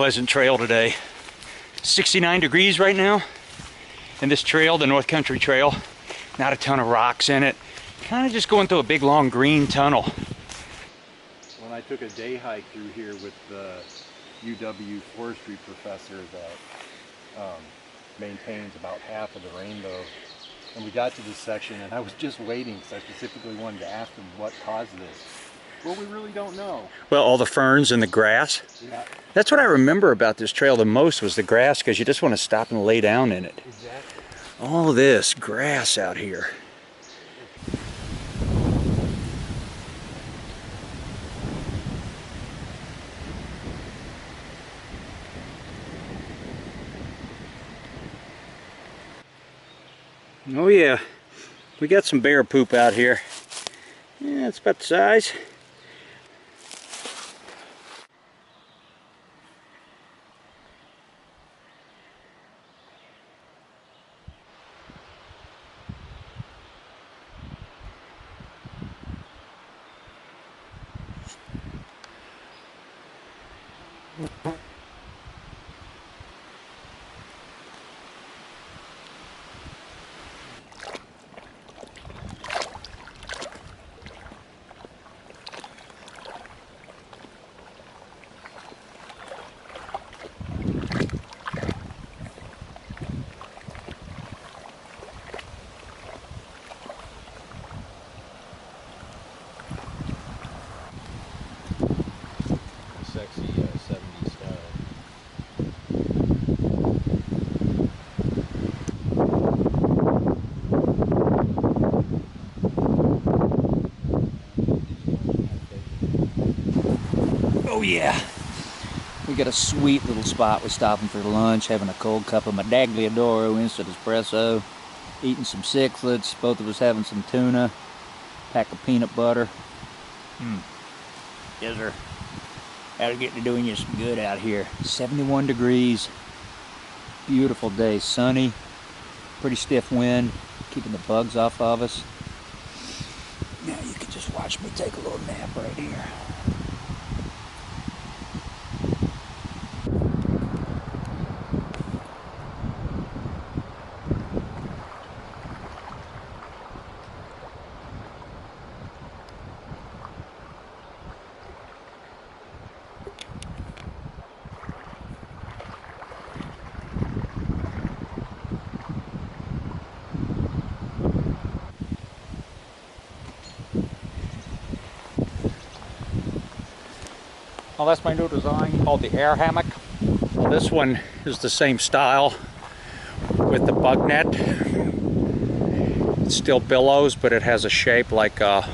pleasant trail today. 69 degrees right now. And this trail, the North Country Trail, not a ton of rocks in it. Kind of just going through a big long green tunnel. When I took a day hike through here with the UW forestry professor that maintains about half of the rainbow, and we got to this section and I was just waiting because I specifically wanted to ask him what caused this. Well, we really don't know. Well, all the ferns and the grass. Yeah. That's what I remember about this trail the most, was the grass, because you just want to stop and lay down in it. Exactly. All this grass out here. Oh yeah, we got some bear poop out here. Yeah, it's about the size. Sexy 70s style. Oh yeah, we got a sweet little spot. We're stopping for lunch, having a cold cup of Madagliadoro instant espresso, eating some cichlids, both of us having some tuna, pack of peanut butter. Yes sir. That'll get to doing you some good out here. 71 degrees, beautiful day, sunny, pretty stiff wind, keeping the bugs off of us. Now you can just watch me take a little nap right here. Well, that's my new design called the air hammock. This one is the same style with the bug net. It still billows, but it has a shape like a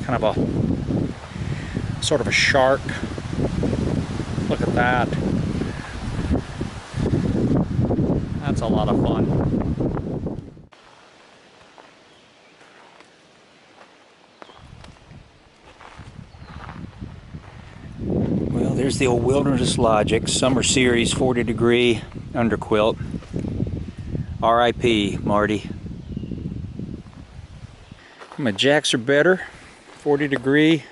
kind of a sort of a shark. Look at that. That's a lot of fun. There's the old Wilderness Logic Summer Series 40 degree underquilt. R.I.P. Marty. My jacks are better. 40 degree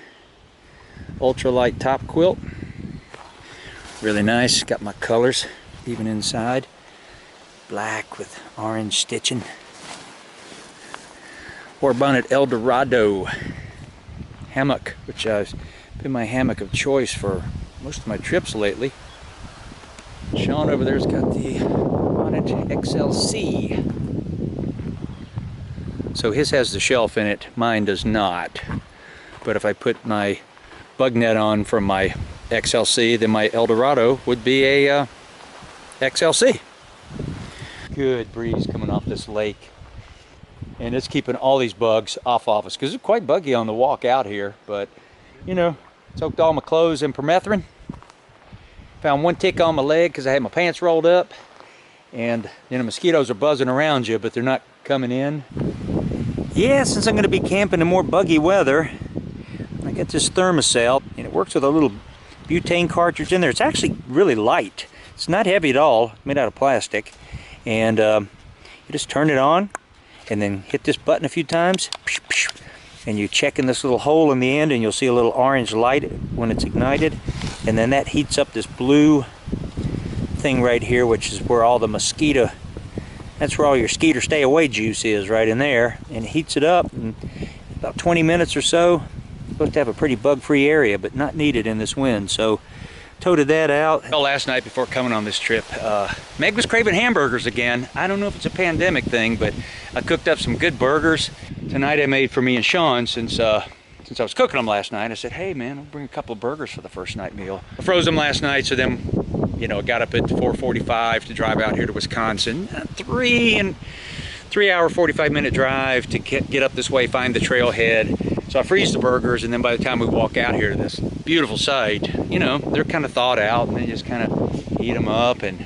ultralight top quilt. Really nice. Got my colors even inside. Black with orange stitching. Wore bonnet Eldorado hammock, which has been my hammock of choice for most of my trips lately. Sean over there's got the Bonnet XLC. So his has the shelf in it, mine does not. But if I put my bug net on from my XLC, then my Eldorado would be a XLC. Good breeze coming off this lake. And it's keeping all these bugs off of us, because it's quite buggy on the walk out here, but you know, soaked all my clothes in permethrin. Found one tick on my leg because I had my pants rolled up. And you know, mosquitoes are buzzing around you, but they're not coming in. Yeah, since I'm going to be camping in more buggy weather, I got this Thermacell, and it works with a little butane cartridge in there. It's actually really light. It's not heavy at all, made out of plastic. And you just turn it on, and then hit this button a few times. And you check in this little hole in the end, and you'll see a little orange light when it's ignited, and then that heats up this blue thing right here, which is where all the mosquito, that's where all your skeeter stay away juice is, right in there, and it heats it up, and about 20 minutes or so, supposed to have a pretty bug-free area, but not needed in this wind. So toted that out. Well, last night before coming on this trip, Meg was craving hamburgers again. I don't know if it's a pandemic thing, but I cooked up some good burgers. Tonight I made for me and Sean, since I was cooking them last night. I said, hey man, I'll bring a couple of burgers for the first night meal. I froze them last night, so then, you know, got up at 4:45 to drive out here to Wisconsin. 3 hour, 45-minute drive to get up this way, find the trailhead. So I freeze the burgers, and then by the time we walk out here to this beautiful site, you know, they're kind of thawed out, and then just kind of heat them up, and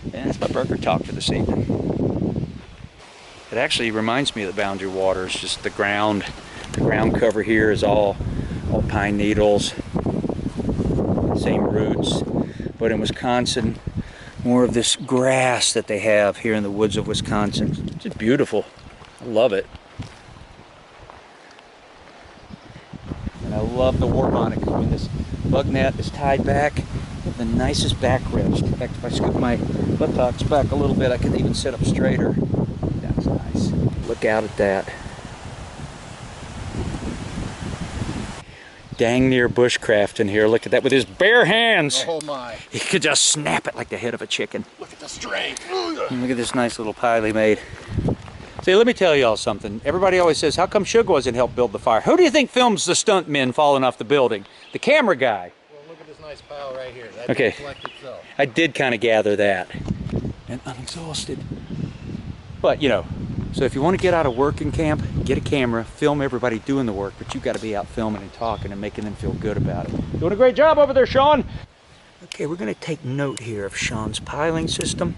that's my burger talk for this evening. It actually reminds me of the Boundary Waters. Just the ground cover here is all pine needles, same roots. But in Wisconsin, more of this grass that they have here in the woods of Wisconsin. It's just beautiful. I love it. And I love the warp on it, because when this bug net is tied back, you have the nicest back rest. In fact, if I scoop my buttocks back a little bit, I can even sit up straighter. That's nice. Look out at that. Dang near bushcraft in here. Look at that with his bare hands. Oh my. He could just snap it like the head of a chicken. Look at the strength. And look at this nice little pile he made. See, let me tell y'all something. Everybody always says, how come Suge wasn't help build the fire? Who do you think films the stunt men falling off the building? The camera guy. Well, look at this nice pile right here. That Okay. reflects itself. I did kind of gather that. And I'm exhausted. But, you know, so if you want to get out of work in camp, get a camera, film everybody doing the work, but you've got to be out filming and talking and making them feel good about it. Doing a great job over there, Sean. Okay, we're going to take note here of Sean's piling system.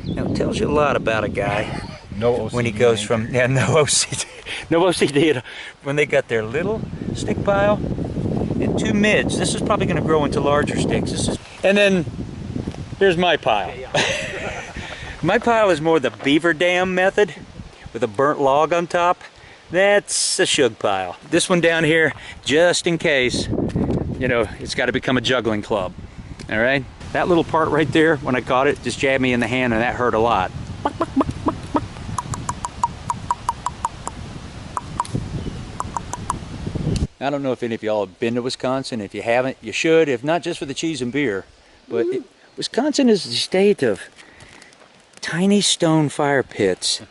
Now, it tells you a lot about a guy. No OCD. When he goes from, yeah, no OCD, no OCD at all. When they got their little stick pile and 2 mids. This is probably going to grow into larger sticks. And then here's my pile. My pile is more the beaver dam method with a burnt log on top. That's a Suge pile. This one down here, just in case, you know, it's got to become a juggling club. All right? That little part right there, when I caught it, just jabbed me in the hand, and that hurt a lot. I don't know if any of y'all have been to Wisconsin. If you haven't, you should. If not, just for the cheese and beer. But Wisconsin is the state of tiny stone fire pits.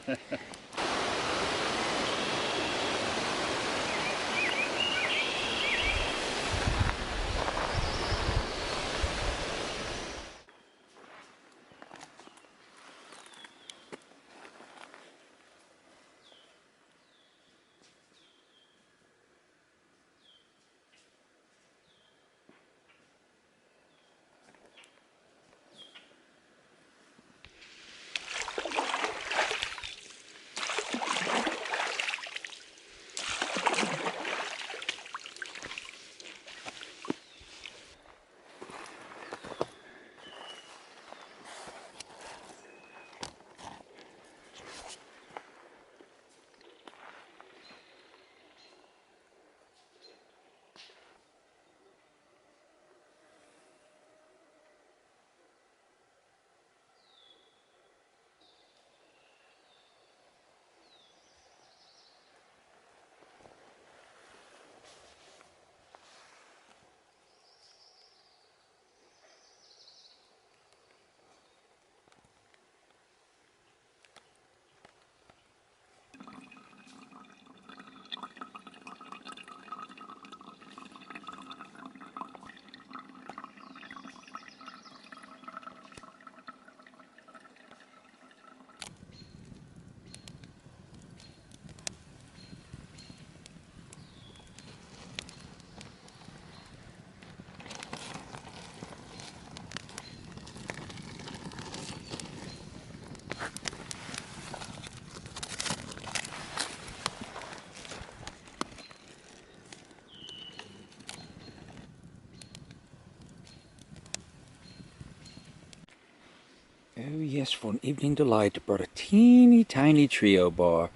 Oh yes, for an evening delight, I brought a teeny tiny trio bar.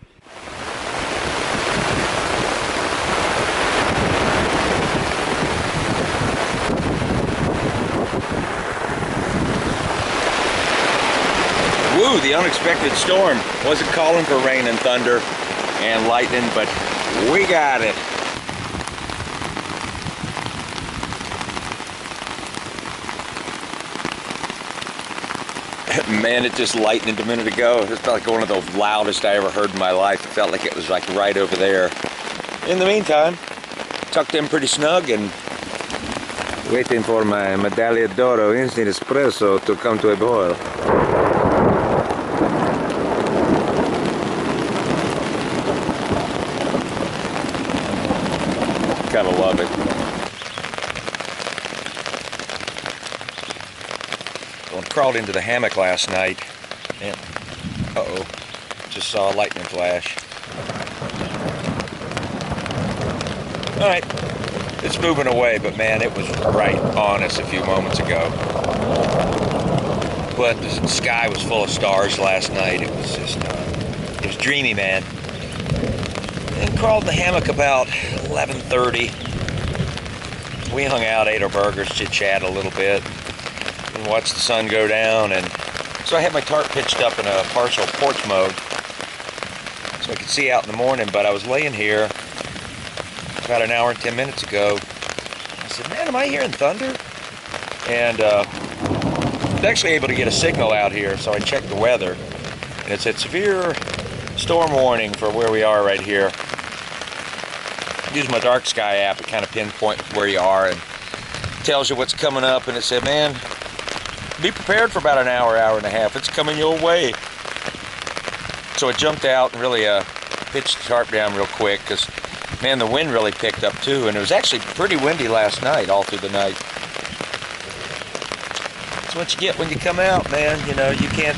Ooh, the unexpected storm. Wasn't calling for rain and thunder and lightning, but we got it. Man, it just lightened a minute ago. It felt like one of the loudest I ever heard in my life. It felt like it was like right over there. In the meantime, tucked in pretty snug and waiting for my Medaglia d'Oro instant espresso to come to a boil. Gotta love it. Well, I crawled into the hammock last night and uh-oh, just saw a lightning flash. Alright, it's moving away, but man, it was right on us a few moments ago. But the sky was full of stars last night. It was just, it was dreamy, man. And crawled in the hammock about 11:30. We hung out, ate our burgers, chit-chat a little bit, and watched the sun go down. And so I had my tarp pitched up in a partial porch mode so I could see out in the morning, but I was laying here about an hour and 10 minutes ago. I said, man, am I hearing thunder? And I was actually able to get a signal out here, so I checked the weather, and it said severe storm warning for where we are right here. Use my Dark Sky app, it kind of pinpoints where you are and tells you what's coming up, and it said, man, be prepared for about an hour, hour and a half. It's coming your way. So I jumped out and really pitched the tarp down real quick because, man, the wind really picked up too, and it was actually pretty windy last night, all through the night. That's what you get when you come out, man. You know, you can't,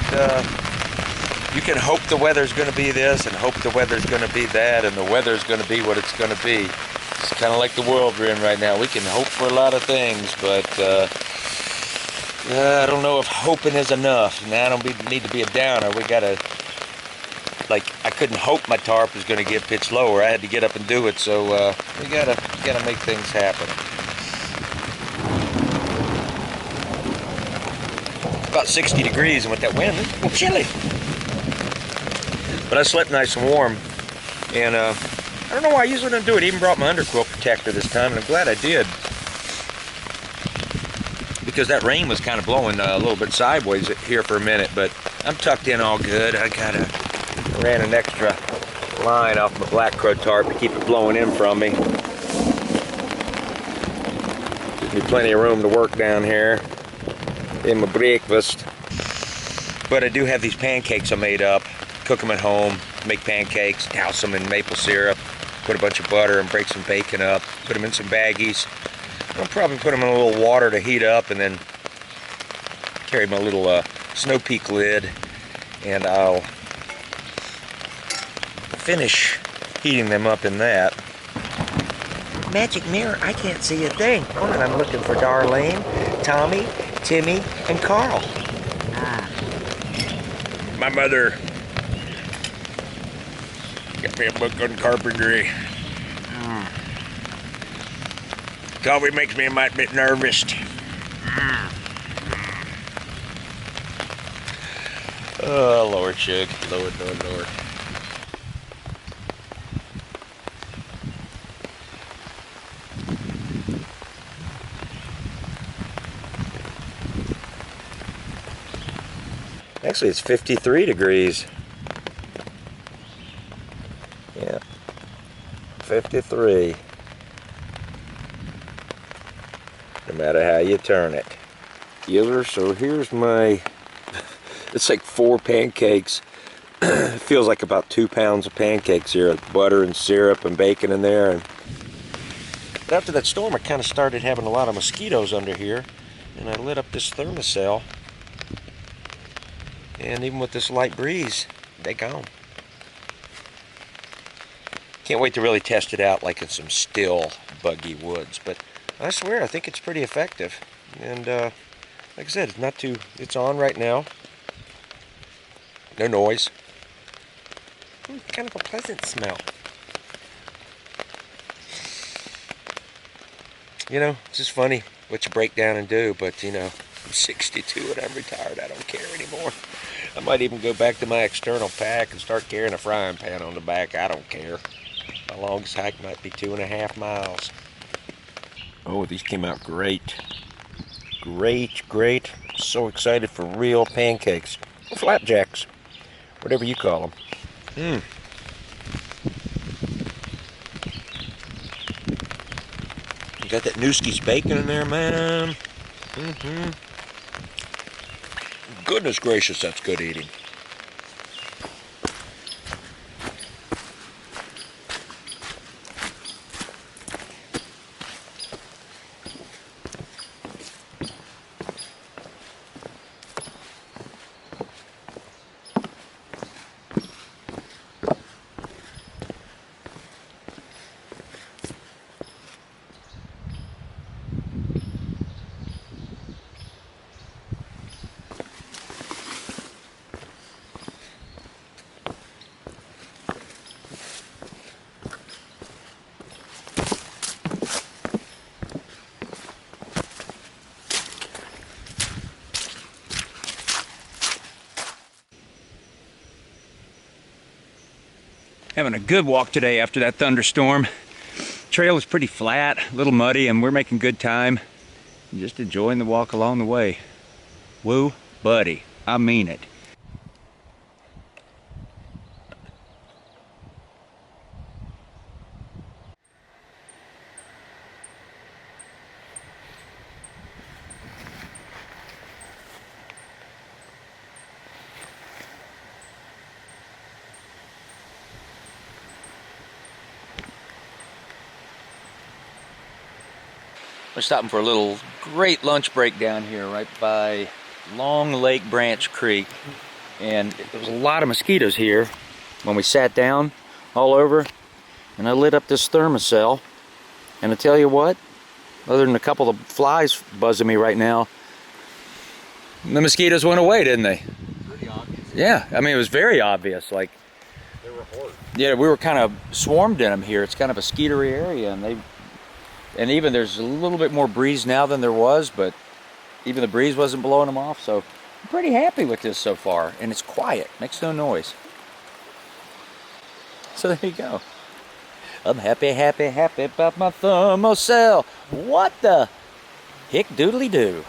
you can hope the weather's going to be this and hope the weather's going to be that, and the weather's going to be what it's going to be. It's kind of like the world we're in right now. We can hope for a lot of things, but I don't know if hoping is enough. Now I don't need to be a downer. We got to, like, I couldn't hope my tarp was going to get pitched lower. I had to get up and do it, so we gotta make things happen. It's about 60 degrees, and with that wind, it's a little chilly. But I slept nice and warm, and I don't know why I usually don't do it. I even brought my underquilt protector this time, and I'm glad I did, because that rain was kind of blowing a little bit sideways here for a minute. But I'm tucked in all good. I ran an extra line off my Black Crow tarp to keep it blowing in from me. Gives me plenty of room to work down here in my breakfast. But I do have these pancakes I made up. Cook them at home, make pancakes, douse them in maple syrup, put a bunch of butter and break some bacon up, put them in some baggies. I'll probably put them in a little water to heat up, and then carry my little Snow Peak lid, and I'll finish heating them up in that. Magic mirror, I can't see a thing. Hold on, I'm looking for Darlene, Tommy, Timmy, and Carl. My mother got me a book on carpentry. It always makes me a mite bit nervous. Oh, Lord, Shug. Lord, Lord, Lord. Actually, it's 53 degrees. Yeah, 53. No matter how you turn it. So here's my, it's like 4 pancakes. It feels like about 2 pounds of pancakes here. Butter and syrup and bacon in there. And after that storm, I kind of started having a lot of mosquitoes under here. And I lit up this thermocell. And even with this light breeze, they're gone. Can't wait to really test it out like in some still, buggy woods. But I swear, I think it's pretty effective. And like I said, it's not too, it's on right now. No noise. Kind of a pleasant smell. You know, it's just funny what you break down and do, but you know, I'm 62 and I'm retired. I don't care anymore. I might even go back to my external pack and start carrying a frying pan on the back. I don't care. My longest hike might be 2.5 miles. Oh, these came out great. Great, great. So excited for real pancakes. Or flapjacks. Whatever you call them. You got that Newski's bacon in there, man. Goodness gracious, that's good eating. Having a good walk today after that thunderstorm. Trail is pretty flat, a little muddy, and we're making good time. Just enjoying the walk along the way. Woo, buddy, I mean it. We're stopping for a little great lunch break down here right by Long Lake Branch Creek. And there was a lot of mosquitoes here when we sat down all over. And I lit up this thermocell. And I tell you what, other than a couple of flies buzzing me right now, the mosquitoes went away, didn't they? Pretty obvious. Yeah, I mean, it was very obvious. Like, They were hordes. yeah, we were kind of swarmed in them here. It's kind of a skeetery area, and even there's a little bit more breeze now than there was, but even the breeze wasn't blowing them off, so I'm pretty happy with this so far. And it's quiet, makes no noise. So there you go. I'm happy, happy, happy about my thermocell. What the hick doodly doo?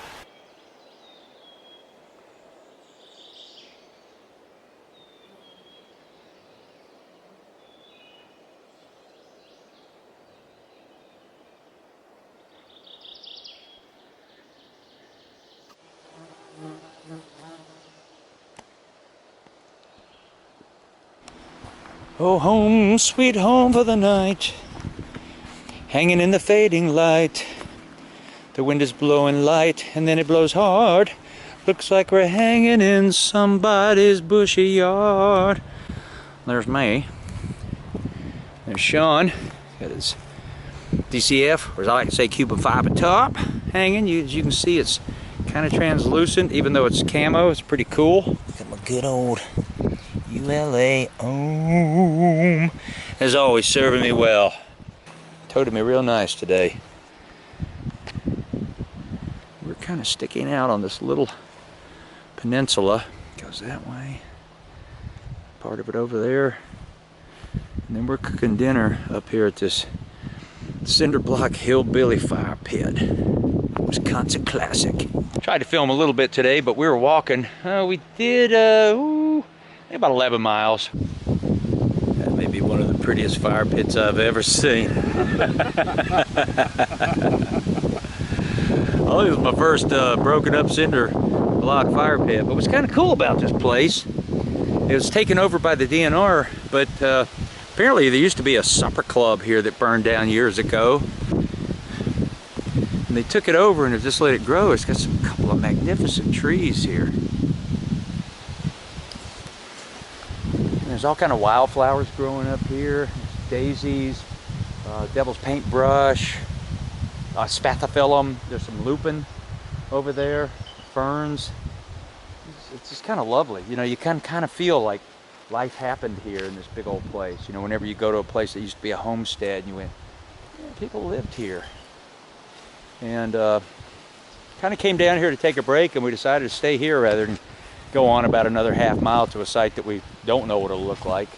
Oh, home, sweet home for the night, hanging in the fading light. The wind is blowing light, and then it blows hard. Looks like we're hanging in somebody's bushy yard. There's me. There's Sean. Got his DCF, or as I like to say, cube of fiber top, hanging. As you can see, it's kind of translucent, even though it's camo. It's pretty cool. Got my good old ULA Ohm, as always, serving me well. Toted me real nice today. We're kind of sticking out on this little peninsula. Goes that way. Part of it over there. And then we're cooking dinner up here at this cinder block hillbilly fire pit. Wisconsin classic. Tried to film a little bit today, but we were walking. We did about 11 miles. That may be one of the prettiest fire pits I've ever seen. Oh, it was my first broken up cinder block fire pit. But what's kind of cool about this place, it was taken over by the DNR, but apparently there used to be a supper club here that burned down years ago. And they took it over and have just let it grow. It's got a couple of magnificent trees here. There's all kind of wildflowers growing up here. There's daisies, devil's paintbrush, spathiphyllum. There's some lupin over there, ferns. It's just kind of lovely. You know, you can kind of feel like life happened here in this big old place. You know, whenever you go to a place that used to be a homestead and you went, yeah, people lived here. And kind of came down here to take a break, and we decided to stay here rather than go on about another half mile to a site that we don't know what it'll look like.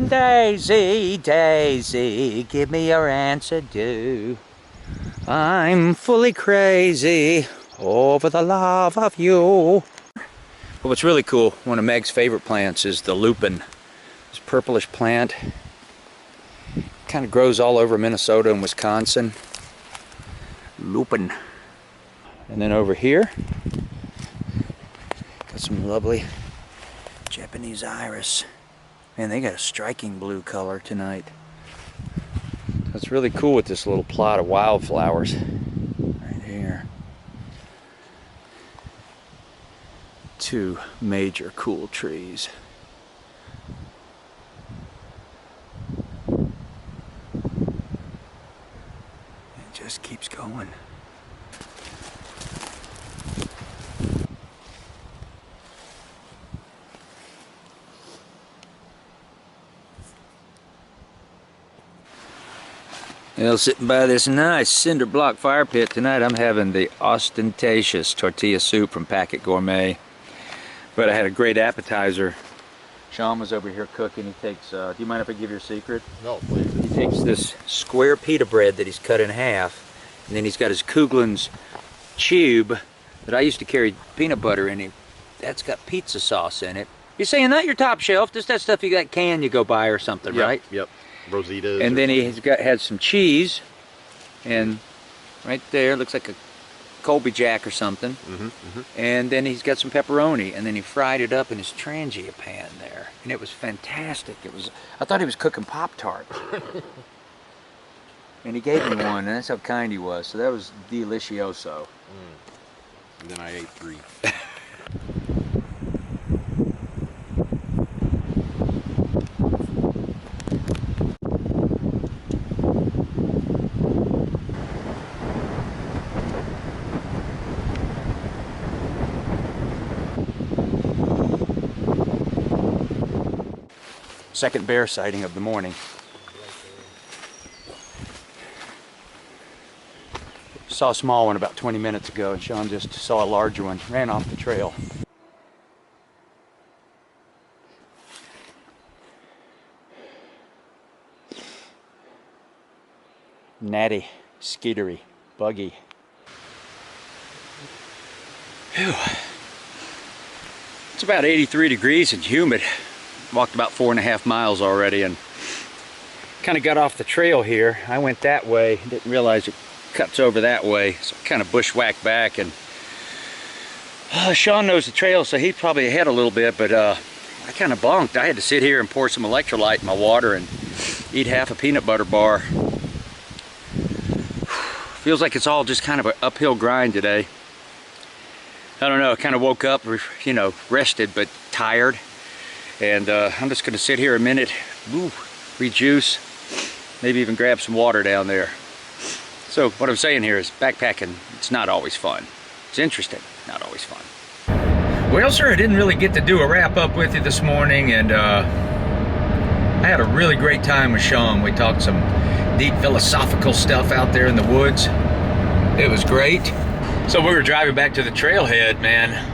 Daisy, Daisy, give me your answer, do. I'm fully crazy over the love of you. But what's really cool, one of Meg's favorite plants is the lupin. This purplish plant. Kind of grows all over Minnesota and Wisconsin. Lupin. And then over here, got some lovely Japanese iris. Man, they got a striking blue color tonight. That's really cool with this little plot of wildflowers right here. Two major cool trees. It just keeps going. Well, sitting by this nice cinder block fire pit tonight, I'm having the ostentatious tortilla soup from Packet Gourmet. But I had a great appetizer. Sean was over here cooking. He takes, do you mind if I give you a secret? No, please. He takes this square pita bread that he's cut in half, and then he's got his Kugel's tube that I used to carry peanut butter in. That's got pizza sauce in it. You're saying not your top shelf, just that stuff you got can you go buy or something, right? Yep. Rositas. And then he's had some cheese, and right there looks like a Colby Jack or something. And then he's got some pepperoni, and then he fried it up in his Trangia pan there, and it was fantastic. I thought he was cooking Pop-Tarts. And he gave me one, and that's how kind he was. So that was delicioso. And then I ate 3. Second bear sighting of the morning. Saw a small one about 20 minutes ago, and Sean just saw a larger one. Ran off the trail. Natty, skeetery, buggy. Whew. It's about 83 degrees and humid. Walked about 4.5 miles already and kind of got off the trail here. I went that way, didn't realize it cuts over that way, so I kind of bushwhacked back. And Sean knows the trail, so he's probably ahead a little bit, but I kind of bonked. I had to sit here and pour some electrolyte in my water and eat half a peanut butter bar. Feels like it's all just kind of an uphill grind today. I don't know, I kind of woke up, you know, rested but tired. And I'm just going to sit here a minute, rejuice, maybe even grab some water down there. So what I'm saying here is backpacking, it's not always fun. It's interesting, not always fun. Well, sir, I didn't really get to do a wrap up with you this morning, and I had a really great time with Sean. We talked some deep philosophical stuff out there in the woods. It was great. So we were driving back to the trailhead, man.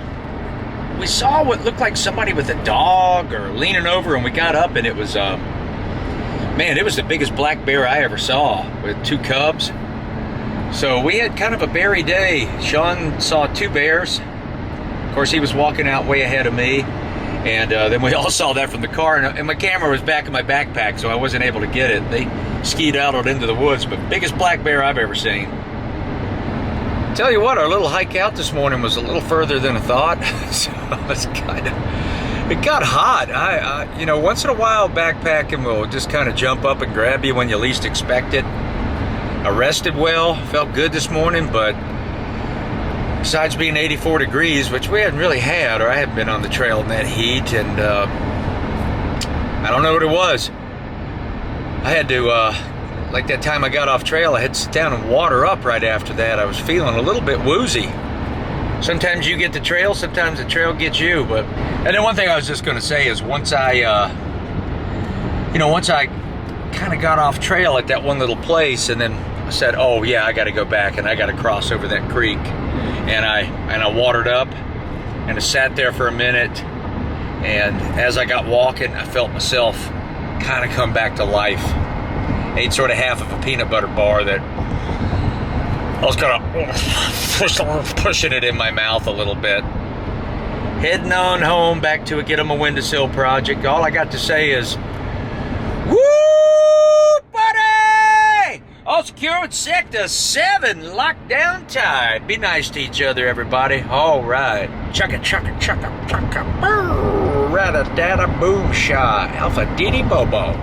We saw what looked like somebody with a dog or leaning over, and we got up, and it was, man, it was the biggest black bear I ever saw with 2 cubs. So we had kind of a beary day. Sean saw 2 bears. Of course, he was walking out way ahead of me, and then we all saw that from the car, and my camera was back in my backpack, so I wasn't able to get it. They skied out into the woods, but biggest black bear I've ever seen. Tell you what, our little hike out this morning was a little further than I thought. So it's it got hot. You know, once in a while backpacking will just kind of jump up and grab you when you least expect it. I rested well, felt good this morning, but besides being 84 degrees, which we hadn't really had, or I hadn't been on the trail in that heat, and I don't know what it was. I had to, like that time I got off trail, I had to sit down and water up right after that. I was feeling a little bit woozy. Sometimes you get the trail, sometimes the trail gets you. But and then one thing I was just going to say is once I kind of got off trail at that one little place, and then I said, oh yeah, I got to go back and I got to cross over that creek. And I watered up and I sat there for a minute. And as I got walking, I felt myself kind of come back to life. Ate sort of half of a peanut butter bar that I was kind of pushing it in my mouth a little bit. Heading on home back to a Get 'em a Windowsill project. All I got to say is, woo, buddy! All secure with Sector 7, lockdown tied. Be nice to each other, everybody. All right. Chugga, chugga, chugga, chugga, brrr. Rada-dada, boom shot. Alpha Diddy Bobo.